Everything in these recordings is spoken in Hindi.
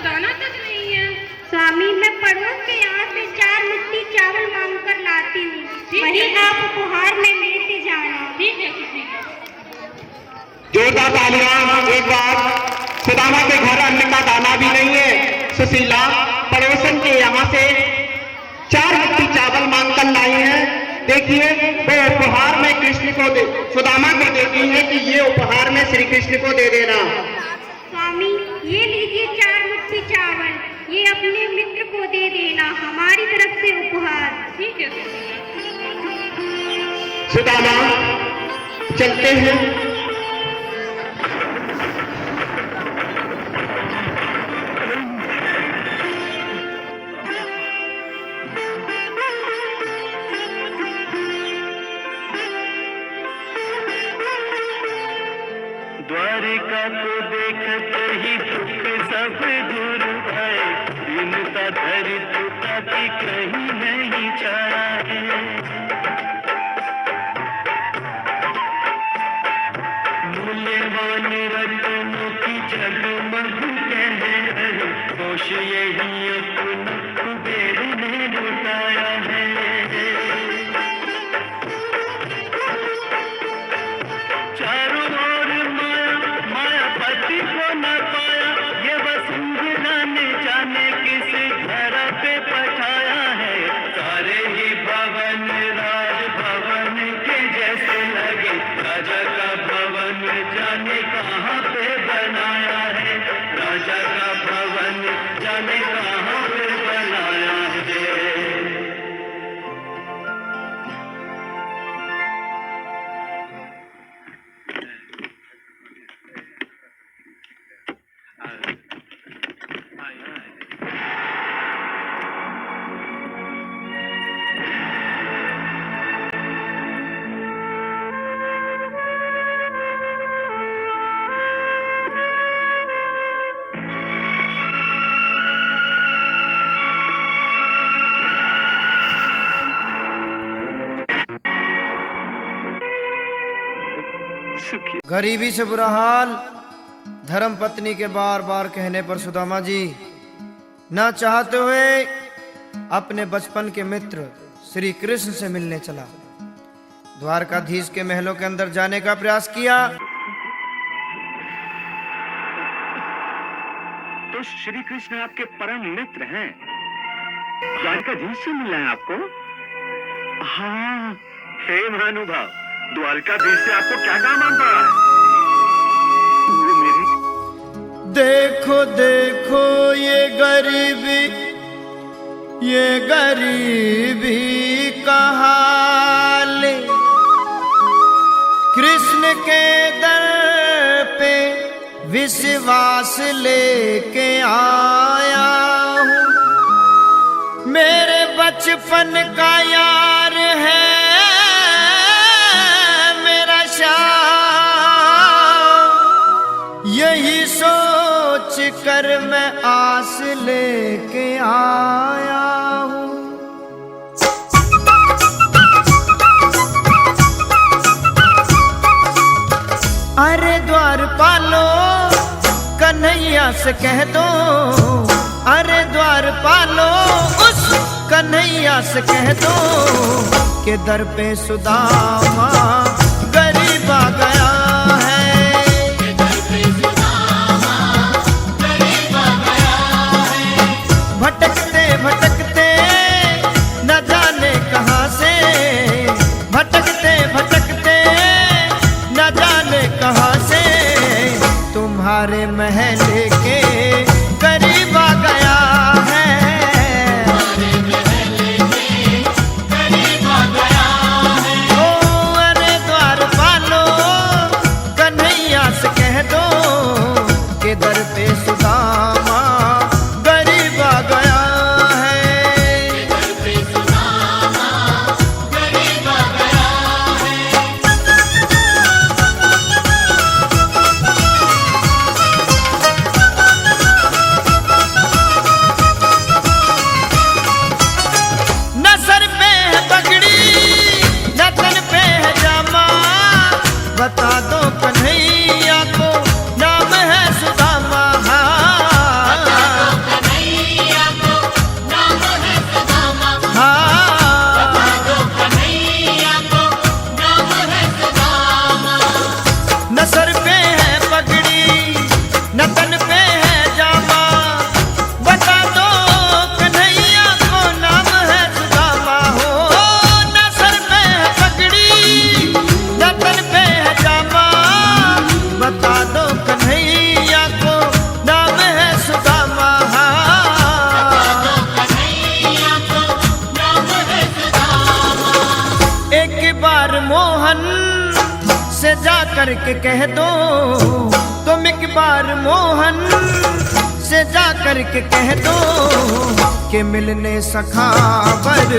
दाना तक नहीं है। स्वामी, मैं पड़ोस के यहाँ से 4 मुट्ठी चावल मांग कर लाती हूँ, वही आप उपहार में लेते जाना। ठीक है, ठीक है। जोरदार तालियां। एक बार सुदामा के घर अन्न का दाना भी नहीं है। सुशीला पड़ोसन के यहाँ से 4 मुट्ठी चावल मांग कर लाई है। देखिए वो उपहार में कृष्ण को दे, सुदामा को देती है कि ये उपहार में श्री कृष्ण को दे देना। स्वामी, ये लीजिए 4 मुट्ठी चावल, ये अपने मित्र को दे देना, हमारी तरफ से उपहार। ठीक है। सुदामा चलते हैं। द्वारिका को देखते ही दुख सब दूर भय, दीनता दरिद्रता की कहीं नहीं छाया है। मूल्यवान रत्नों की जगमग कह रहे, होश यही अपना कुबेर ने लुटाया है। चारों ओर मायापति को न पाया, ये वसुंधरा ने जाने किस धरा पे पठाया है। सारे ही भवन राजभवन के जैसे लगे, राजा का भवन जाने कहाँ पे बनाया है, राजा का भवन जाने कहाँ पे बनाया है। गरीबी से बुरा हाल, धर्म पत्नी के बार बार कहने पर सुदामा जी ना चाहते हुए अपने बचपन के मित्र श्री कृष्ण से मिलने चला। द्वारकाधीश के महलों के अंदर जाने का प्रयास किया तो श्री कृष्ण आपके परम मित्र हैं। द्वारकाधीश से मिलना है आपको? हाँ। हे महानुभाव, द्वारकाधीश से आपको क्या काम आ पड़ा है? वो मेरे देखो देखो ये गरीबी का हाल, कृष्ण के दर पे विश्वास लेके आया हूँ, मेरे बचपन का यार है यही सोच कर मैं आस लेके आया हूँ। अरे द्वारपालो कन्हैया से कह दो, अरे द्वारपालो उस कन्हैया से कह दो कि दर पे सुदामा गरीब आ गया है। भटकते भटकते न जाने कहाँ से, भटकते भटकते न जाने कहाँ से, तुम्हारे महल के करीब आ गया है। ओ अरे द्वारपालो कन्हैया से कह दो कि दर पे सुदामा गरीब आ गया है। न सर पे है पगड़ी न तन पे है जामा, बता दो कन्हैया को नाम है सुदामा हो। न सर पे है पगड़ी न तन पे है जामा, बता दो कन्हैया को नाम है सुदामा। एक बार मोहन से जा करके कह दो, तुम एक बार मोहन से जा करके कह दो कि मिलने सखावर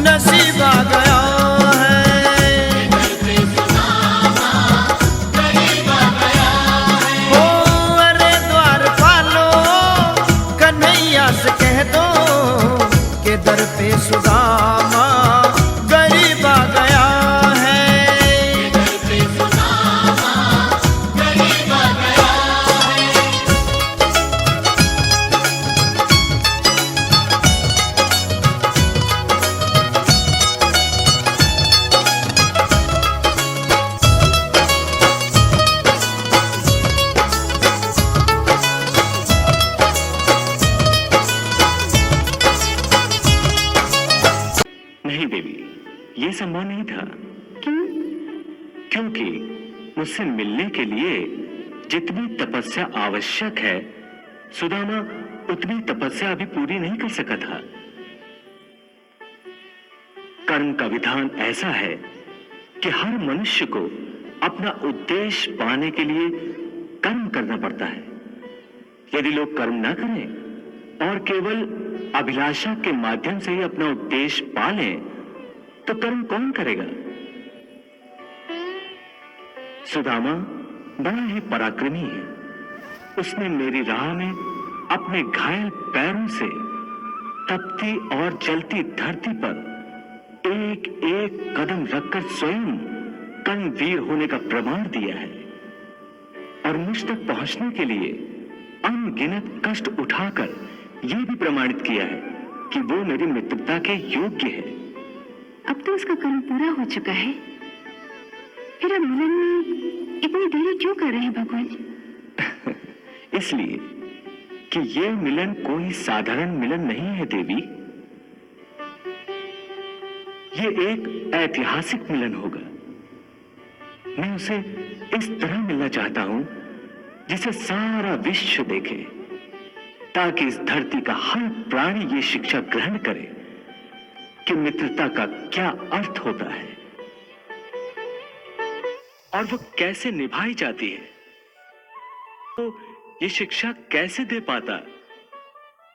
नसीब आ गया है। ओ अरे द्वार पालो कन्हैया से कह दो कि दर पे सुदामा गरीब आ गया है। नहीं देवी, ये संभव नहीं था। क्यों? क्योंकि मुझसे मिलने के लिए जितनी तपस्या आवश्यक है, सुदामा उतनी तपस्या अभी पूरी नहीं कर सका था। कर्म का विधान ऐसा है कि हर मनुष्य को अपना उद्देश्य पाने के लिए कर्म करना पड़ता है। यदि लोग कर्म ना करें और केवल अभिलाषा के माध्यम से ही अपना उद्देश्य पा लें, तो कर्म कौन करेगा? सुदामा बड़ा ही पराक्रमी है। उसने मेरी राह में अपने घायल पैरों से तपती और जलती धरती पर एक एक कदम रखकर स्वयं कर्मवीर होने का प्रमाण दिया है, और मुझ तक पहुंचने के लिए अनगिनत कष्ट उठाकर यह भी प्रमाणित किया है कि वो मेरी मित्रता के योग्य है। अब तो उसका कर्म पूरा हो चुका है, फिर अब मिलन में इतनी देरी क्यों कर रहे हैं भगवान? इसलिए कि ये मिलन कोई साधारण मिलन नहीं है देवी। ये एक ऐतिहासिक मिलन होगा। मैं उसे इस तरह मिलना चाहता हूं जिसे सारा विश्व देखे, ताकि इस धरती का हर प्राणी ये शिक्षा ग्रहण करे कि मित्रता का क्या अर्थ होता है और वो कैसे निभाई जाती है। तो ये शिक्षा कैसे दे पाता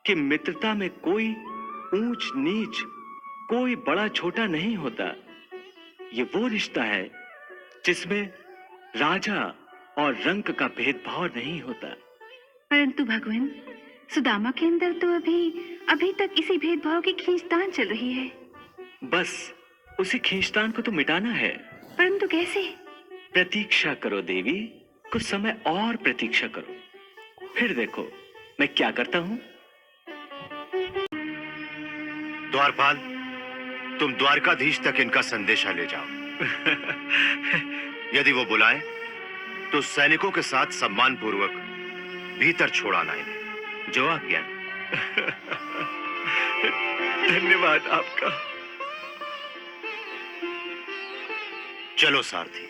कि मित्रता में कोई ऊंच नीच, कोई बड़ा छोटा नहीं होता। ये वो रिश्ता है जिसमें राजा और रंग का भेदभाव नहीं होता। परंतु भगवान, सुदामा के अंदर तो अभी तक इसी भेदभाव की खींचतान चल रही है। बस उसी खींचतान को तो मिटाना है। परंतु कैसे? प्रतीक्षा करो देवी, कुछ समय और प्रतीक्षा करो, फिर देखो मैं क्या करता हूं। द्वारपाल, तुम द्वारकाधीश तक इनका संदेशा ले जाओ। यदि वो बुलाए तो सैनिकों के साथ सम्मान पूर्वक भीतर छोड़ाना इन्हें। जो आज्ञा। धन्यवाद आपका। चलो सारथी।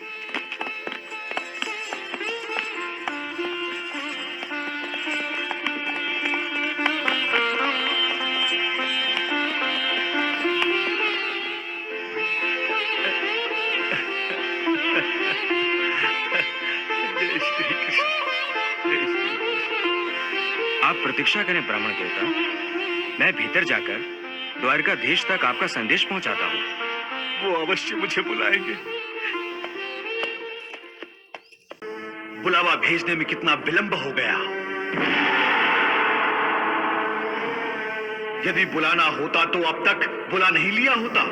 आप प्रतीक्षा करें ब्राह्मण देवता, मैं भीतर जाकर द्वारकाधीश तक आपका संदेश पहुंचाता हूं। वो अवश्य मुझे बुलाएंगे। बुलावा भेजने में कितना विलंब हो गया। यदि बुलाना होता तो अब तक बुला नहीं लिया होता।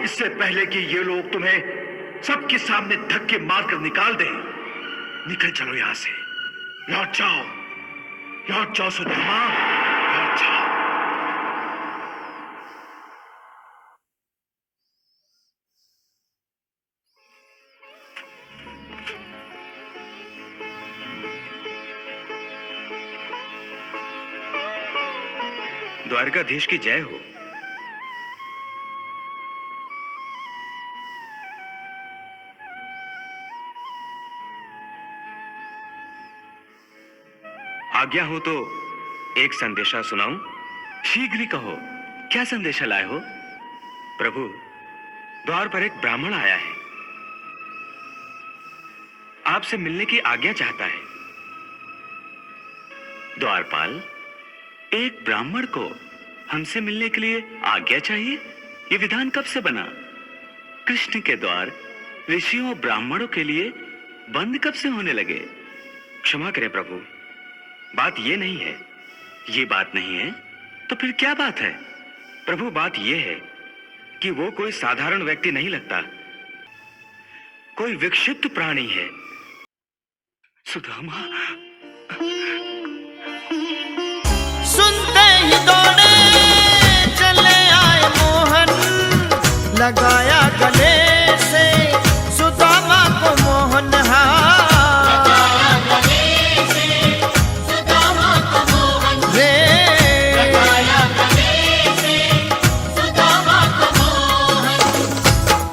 इससे पहले कि ये लोग तुम्हें सबके सामने धक्के मारकर निकाल दें, निकल चलो यहां से। लौट जाओ सुदामा, लौट जाओ। द्वारकाधीश की जय हो। आज्ञा हो तो एक संदेशा सुनाऊं? शीघ्र ही कहो, क्या संदेशा लाए हो? प्रभु, द्वार पर एक ब्राह्मण आया है, आपसे मिलने की आज्ञा चाहता है। द्वारपाल, एक ब्राह्मण को हमसे मिलने के लिए आज्ञा चाहिए? ये विधान कब से बना? कृष्ण के द्वार ऋषियों और ब्राह्मणों के लिए बंद कब से होने लगे? क्षमा करें प्रभु, बात ये नहीं है। ये बात नहीं है तो फिर क्या बात है? प्रभु, बात ये है कि वो कोई साधारण व्यक्ति नहीं लगता, कोई विक्षिप्त प्राणी है। सुदामा सुनते ही दौड़े चले आए मोहन, लगाया गले से सुदामा को मोहन।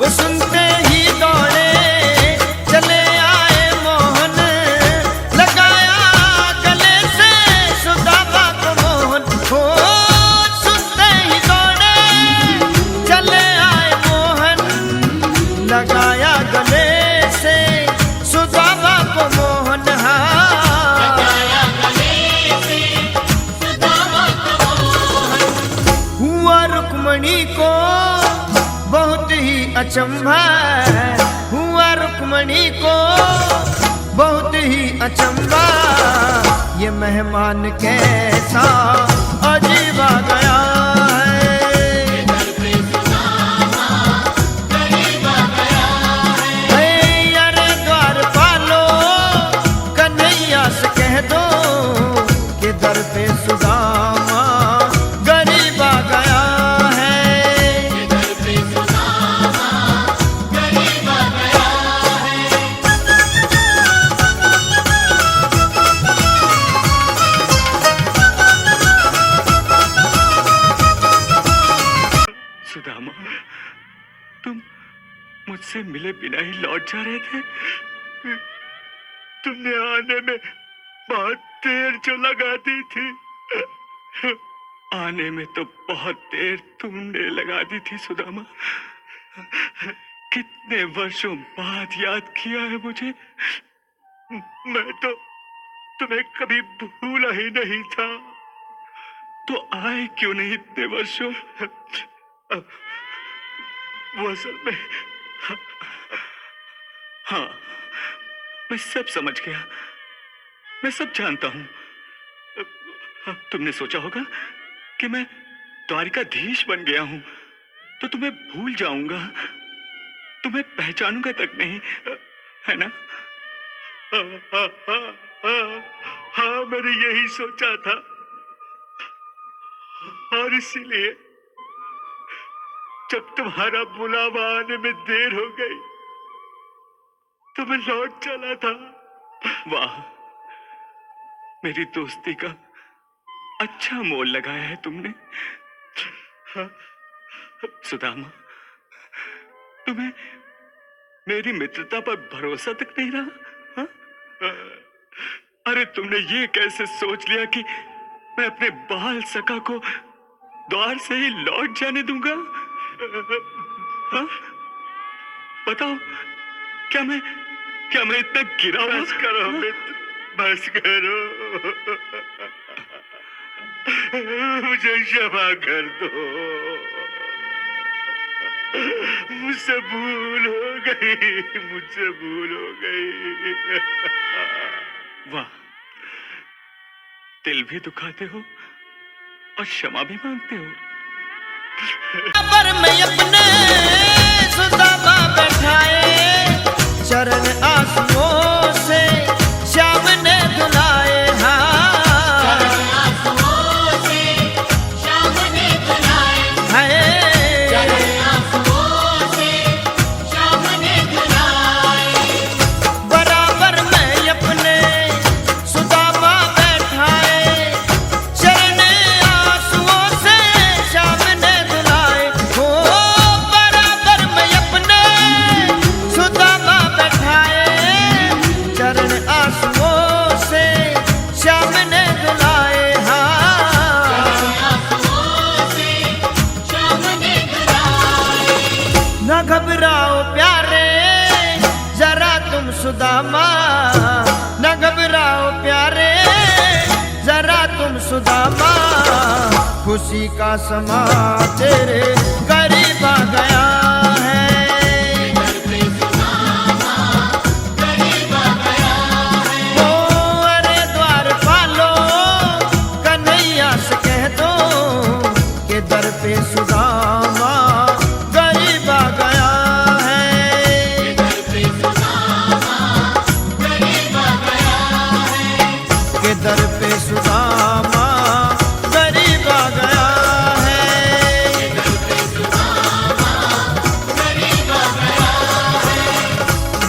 सुनते ही दौड़े चले आए मोहन, लगाया गले से सुदामा को मोहन। हो सुनते ही दौड़े चले आए मोहन, लगाया गले से सुदामा को मोहन। हुआ रुक्मणी को बहुत ही अचंभा, हुआ रुक्मणी को बहुत ही अचंभा। ये मेहमान कैसा अजीब आ गया है। अरे द्वारपालो, कन्हैया से कह दो कि दर पे सुदामा गरीब आ गया। सुदामा, तुम मुझसे मिले बिना ही लौट जा रहे थे? तुमने आने में बहुत देर जो लगा दी थी, आने में तो बहुत देर तुमने लगा दी थी सुदामा। कितने वर्षों बाद याद किया है मुझे। मैं तो तुम्हें कभी भूला ही नहीं था, तो आए क्यों नहीं इतने वर्षों? वो असल में, हाँ, मैं सब समझ गया, मैं सब जानता हूं। तुमने सोचा होगा कि मैं द्वारिकाधीश बन गया हूं तो तुम्हें भूल जाऊंगा, तुम्हें पहचानूंगा तक नहीं, है ना? हाँ, मैंने यही सोचा था और इसीलिए जब तुम्हारा बुलावा आने में देर हो गई तो मैं लौट चला था। वाह, मेरी दोस्ती का अच्छा मोल लगाया है तुमने। सुदामा, तुम्हें मेरी मित्रता पर भरोसा तक नहीं रहा? अरे तुमने ये कैसे सोच लिया कि मैं अपने बाल सखा को द्वार से ही लौट जाने दूंगा? हाँ? बताओ, क्या मैं इतना गिरा हुआ? बस करो मित्र, बस करो, मुझे क्षमा कर दो, मुझसे भूल हो गई। वाह, दिल भी दुखाते हो और क्षमा भी मांगते हो। पर मैं अपने सुदामा बैठाए, चरण आंसुओं से श्याम ने धुलाए। बराबर मैं अपने सुदामा बैठाए, चरण आंसुओं से सुदामा, न घबराओ प्यारे जरा तुम सुदामा, खुशी का समा तेरे करीब आ गया है। ओ अरे द्वार पालो कन्हैया से कह दो कि दर पे सुदामा गरीब आ गया है। कि दर पे सुदामा गरीब आ गया है।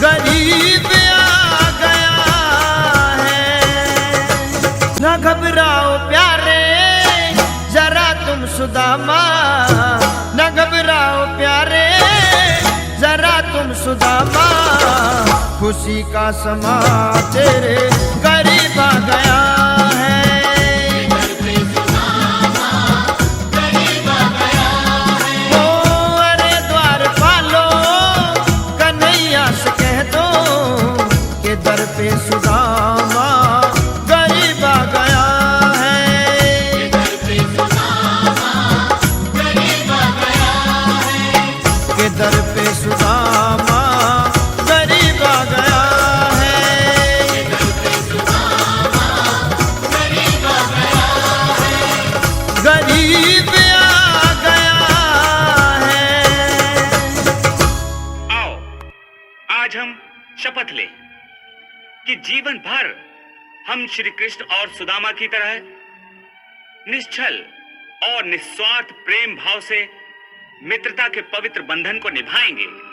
गरीब आ गया है। न घबराओ प्यारे जरा तुम सुदामा, न घबराओ प्यारे जरा तुम सुदामा, खुशी का समा तेरे करीब आ गया है। ओ अरे द्वार पालो कन्हैया से कह दो कि दर पे सुदामा गरीब आ गया है। कि दर पे सुदामा गरीब आ गया है। गरीब आ गया है। आओ आज हम शपथ लें कि जीवन भर हम श्री कृष्ण और सुदामा की तरह निश्चल और निस्वार्थ प्रेम भाव से मित्रता के पवित्र बंधन को निभाएंगे।